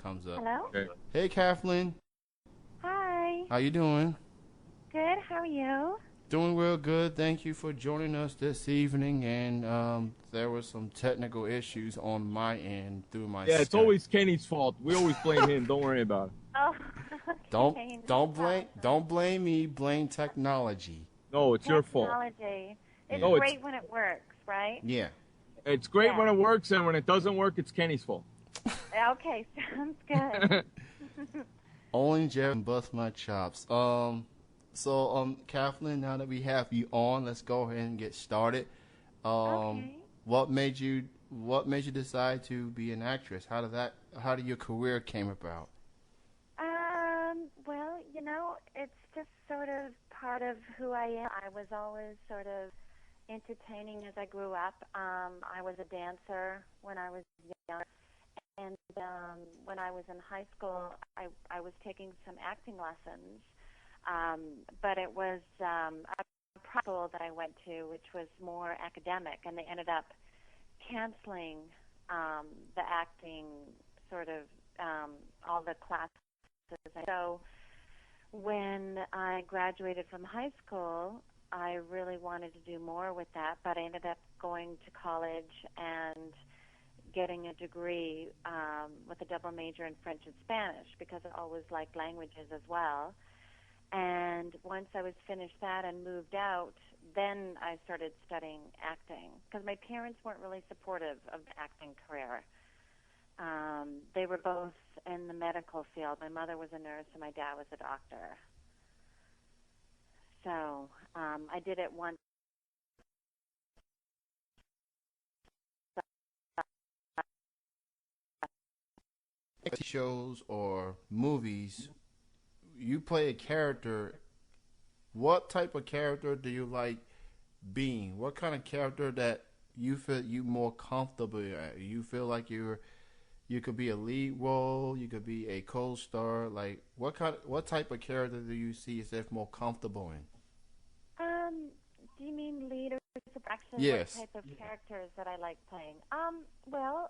comes up. Hello? Okay. Hey, Kathleen. Hi. How you doing? Good. How are you? Doing real good. Thank you for joining us this evening. And there were some technical issues on my end through my Yeah, it's Skype. always Kenny's fault. We always blame him. Don't worry about it. Oh, Don't okay. No don't blame problem. don't blame me. Blame technology. No, it's your fault. Technology. It's Yeah. No, great when it works, right? Yeah. It's great Yeah. when it works, and when it doesn't work, it's Kenny's fault. Okay, sounds good. Only Jeff can bust my chops. Kathleen, now that we have you on, let's go ahead and get started. Okay. What made you decide to be an actress? How did your career came about? Well, it's just sort of part of who I am. I was always sort of entertaining as I grew up. I was a dancer when I was young. And when I was in high school, I was taking some acting lessons, but it was a private school that I went to, which was more academic, and they ended up canceling the acting sort of all the classes. So when I graduated from high school, I really wanted to do more with that, but I ended up going to college and getting a degree with a double major in French and Spanish because I always liked languages as well. And once I was finished that and moved out, then I started studying acting because my parents weren't really supportive of the acting career. They were both in the medical field. My mother was a nurse and my dad was a doctor. So I did it once. Shows or movies, you play a character. What type of character do you like being? What kind of character that you feel you more comfortable at? You feel like you could be a lead role, you could be a co-star. Like what type of character do you see yourself more comfortable in? Do you mean leaders of action? Yes. What type of characters that I like playing? Well,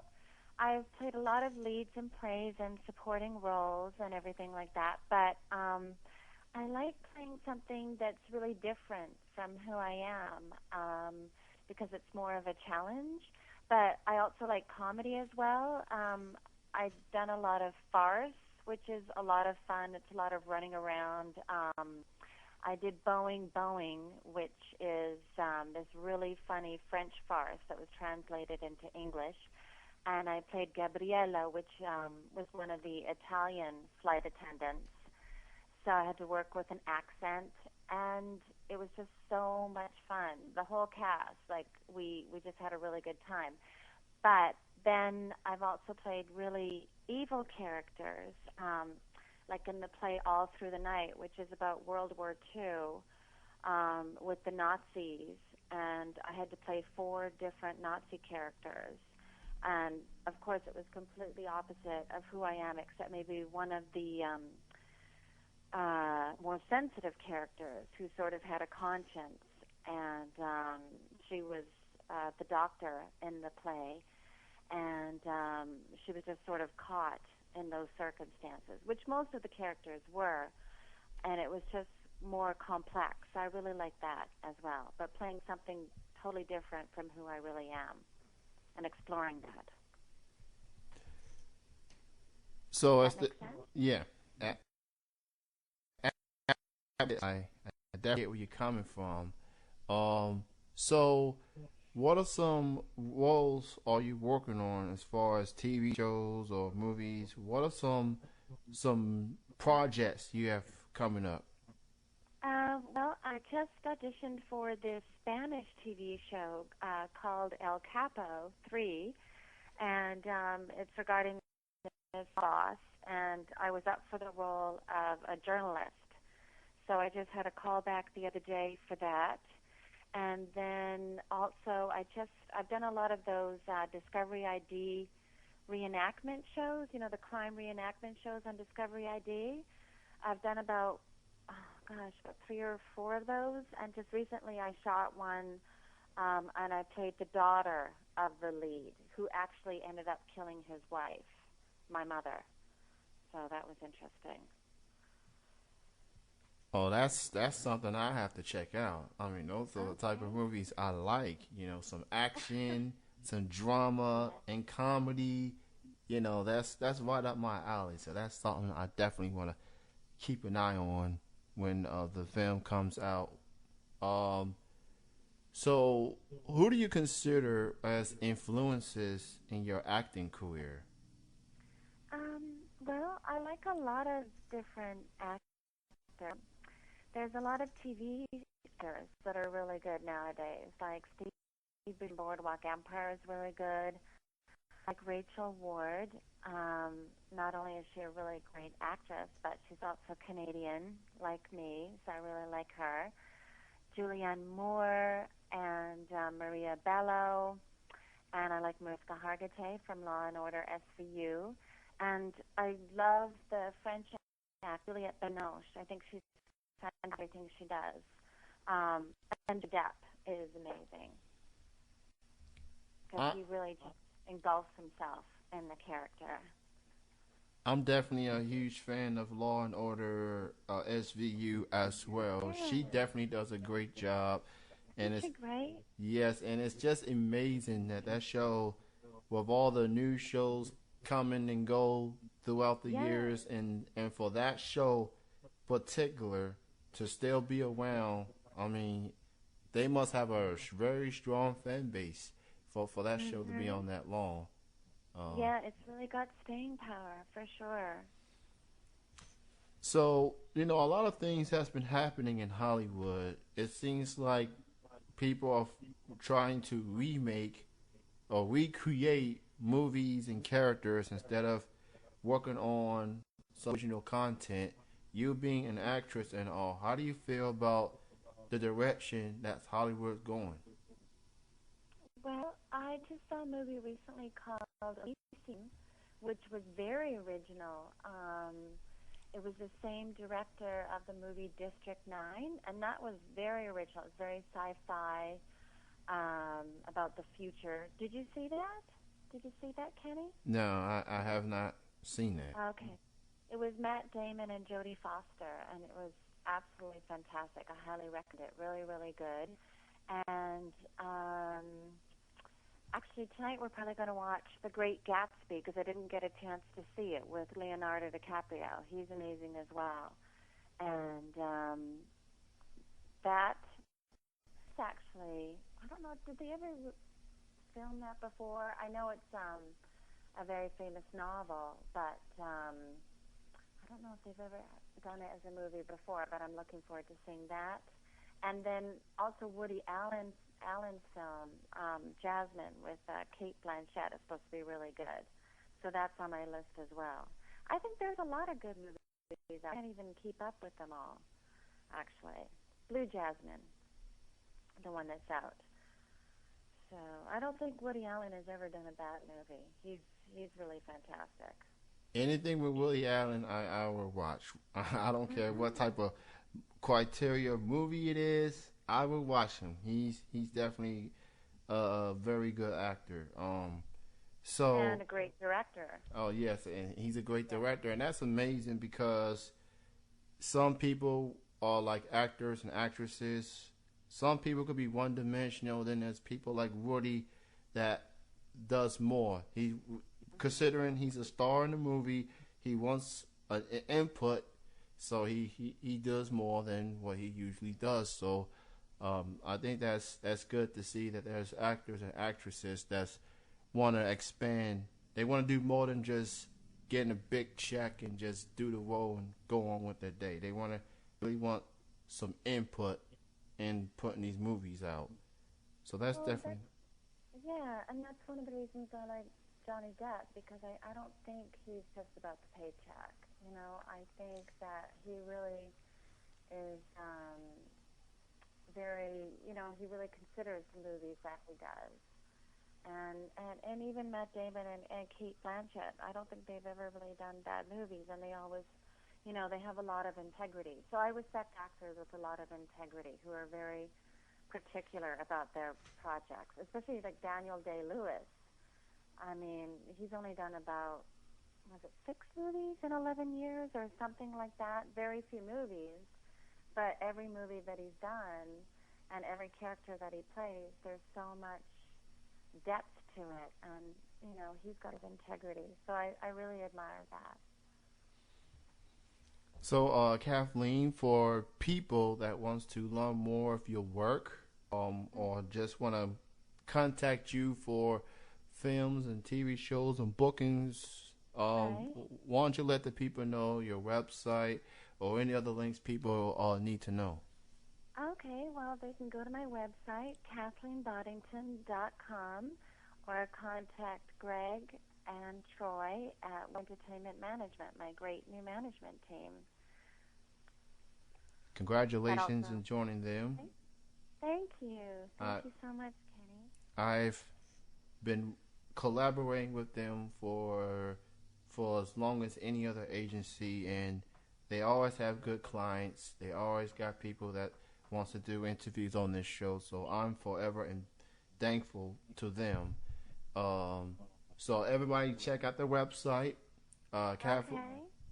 I've played a lot of leads and plays and supporting roles and everything like that, but I like playing something that's really different from who I am because it's more of a challenge. But I also like comedy as well. I've done a lot of farce, which is a lot of fun. It's a lot of running around. I did Boeing, which is this really funny French farce that was translated into English. And I played Gabriella, which was one of the Italian flight attendants. So I had to work with an accent, and it was just so much fun. The whole cast, like we just had a really good time. But then I've also played really evil characters, like in the play All Through the Night, which is about World War II with the Nazis, and I had to play 4 different Nazi characters. And of course, it was completely opposite of who I am, except maybe one of the more sensitive characters who sort of had a conscience, and she was the doctor in the play, and she was just sort of caught in those circumstances, which most of the characters were, and it was just more complex. I really like that as well, but playing something totally different from who I really am and exploring that. So Does as that the make sense? yeah, I, I definitely get where you're coming from. So what are some roles are you working on as far as TV shows or movies? What are some projects you have coming up? Well, I just auditioned for this Spanish TV show called El Capo 3, and it's regarding his boss, and I was up for the role of a journalist. So I just had a call back the other day for that. And then also I've done a lot of those Discovery ID reenactment shows, the crime reenactment shows on Discovery ID. I've done about, about 3 or 4 of those. And just recently I shot one and I played the daughter of the lead who actually ended up killing his wife, my mother. So that was interesting. Oh, that's something I have to check out. I mean, those are the type of Okay. movies I like. Some action, some drama, Yes. and comedy. That's right up my alley. So that's something I definitely want to keep an eye on when the film comes out. Um, so who do you consider as influences in your acting career? Well, I like a lot of different actors. There's a lot of TV actors that are really good nowadays. Like Steve in Boardwalk Empire is really good. Like Rachel Ward. Not only is she a really great actress, but she's also Canadian, like me, so I really like her. Julianne Moore and Maria Bello, and I like Mariska Hargitay from Law and Order SVU, and I love the French actor Juliette Binoche. I think she's fantastic everything she does. Um, and Depp is amazing because I, he really just engulfs himself in the character. I'm definitely a huge fan of Law and Order SVU as well. She Yeah, definitely does a great job, and isn't it's she great? yes, and it's just amazing that show, with all the new shows coming and go throughout the Yes. years, and for that show particular to still be around. I mean, they must have a very strong fan base for that show to be Mhm. on that long. Uh, Yeah, it's really got staying power for sure. so a lot of things has been happening in Hollywood. It seems like people are trying to remake or recreate movies and characters instead of working on some original content. You being an actress and all, how do you feel about the direction that Hollywood's going? Well, I just saw a movie recently called Elysium, which was very original. It was the same director of the movie District 9, and that was very original. It was very sci-fi, about the future. Did you see that? Did you see that, Kenny? No, I have not seen that. Okay. It was Matt Damon and Jodie Foster, and it was absolutely fantastic. I highly recommend it. Really, really good. And actually, tonight we're probably going to watch The Great Gatsby because I didn't get a chance to see it with Leonardo DiCaprio. He's amazing as well. And that is actually, I don't know, did they ever film that before? I know it's a very famous novel, but I don't know if they've ever done it as a movie before, but I'm looking forward to seeing that. And then also Woody Allen's film, Jasmine with Kate Blanchett is supposed to be really good. So that's on my list as well. I think there's a lot of good movies. I can't even keep up with them all, actually. Blue Jasmine, the one that's out. So I don't think Woody Allen has ever done a bad movie. He's really fantastic. Anything with Willie Allen, I will watch. I don't care what Mhm. type of criteria movie it is. I will watch him. He's definitely a very good actor. And So a great director. oh yes, and he's a great Yeah. director, and that's amazing because some people are like actors and actresses. Some people could be one dimensional. Then there's people like Woody that does more. He considering he's a star in the movie, he wants an input, so he does more than what he usually does. So I think that's good to see that there's actors and actresses that's want to expand. They want to do more than just getting a big check and just do the role and go on with their day. They want to really want some input in putting these movies out. So that's Well, definitely yeah, and that's one of the reasons I like Johnny Depp because I don't think he's just about the paycheck. I think that he really is he really considers the movies that he does. And even Matt Damon and Kate Blanchett, I don't think they've ever really done bad movies, and they always, they have a lot of integrity. So I respect actors with a lot of integrity who are very particular about their projects, especially like Daniel Day Lewis. I mean, he's only done about was it 6 movies in 11 years or something like that? Very few movies, but every movie that he's done and every character that he plays, there's so much depth to it, and he's got his integrity. So I really admire that. So, Kathleen, for people that wants to learn more of your work, or just want to contact you for films and TV shows and bookings, Right. why don't you let the people know your website or any other links people need to know? Okay, well, they can go to my website, KathleenBoddington.com, or contact Greg and Troy at Entertainment Management, my great new management team. Congratulations on joining them. Thank you. Thank you so much, Kenny. I've been collaborating with them for as long as any other agency, and they always have good clients. They always got people that wants to do interviews on this show, so I'm forever and thankful to them. So everybody check out their website, Okay.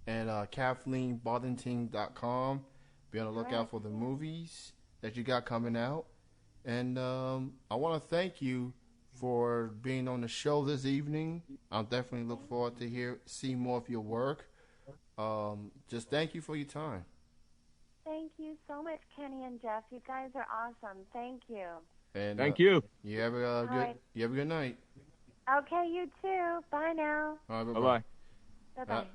and KathleenBoddington.com. Be on the lookout for the movies that you got coming out. And I want to thank you for being on the show this evening. I'll definitely look forward to see more of your work. Just thank you for your time. Thank you so much, Kenny and Jeff. You guys are awesome. Thank you. And Thank you. You have a good night. Okay, you too. Bye now. All right, Bye-bye. Bye-bye.